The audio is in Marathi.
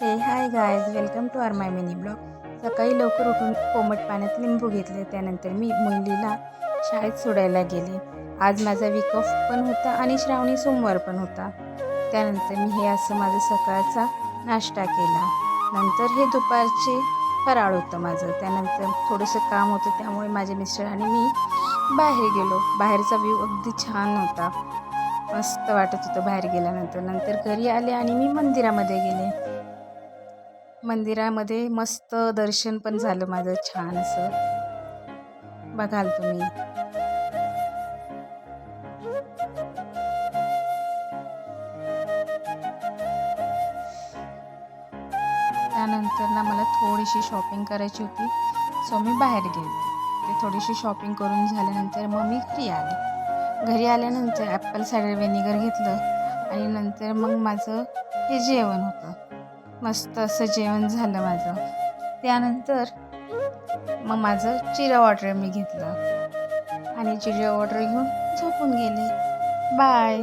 हे hi guys, welcome to our my mini blog. सकाळी लवकर उठून कोमट पाण्यात लिंबू घेतले. त्यानंतर मी मुलीला शाळेत सोडायला गेले. आज माझा वीक ऑफ पण होता आणि श्रावणी सोमवार पण होता. त्यानंतर मी हे असं माझा सकाळचा नाश्ता केला. नंतर हे दुपारचे फराळ होतं माझं. त्यानंतर थोडंसं काम होतं, त्यामुळे माझे मिस्टर आणि मी बाहेर गेलो. बाहेरचा व्ह्यू अगदी छान होता, मस्त वाटत होतं बाहेर गेल्यानंतर. नंतर घरी आले आणि मी मंदिरामध्ये गेले. मंदिरामध्ये मस्त दर्शन पण झालं माझं छान असं, बघाल तुम्ही. त्यानंतर ना मला थोडीशी शॉपिंग करायची होती, सो मी बाहेर गेले. ते थोडीशी शॉपिंग करून झाल्यानंतर मग मी घरी आले. घरी आल्यानंतर ॲपल सायडर व्हिनेगर घेतलं आणि नंतर मग माझं हे जेवण होतं. मस्त असं जेवण झालं माझं. त्यानंतर मग माझं जिरा वॉटर मी घेतलं आणि जिरा वॉटर घेऊन झोपून गेले. बाय.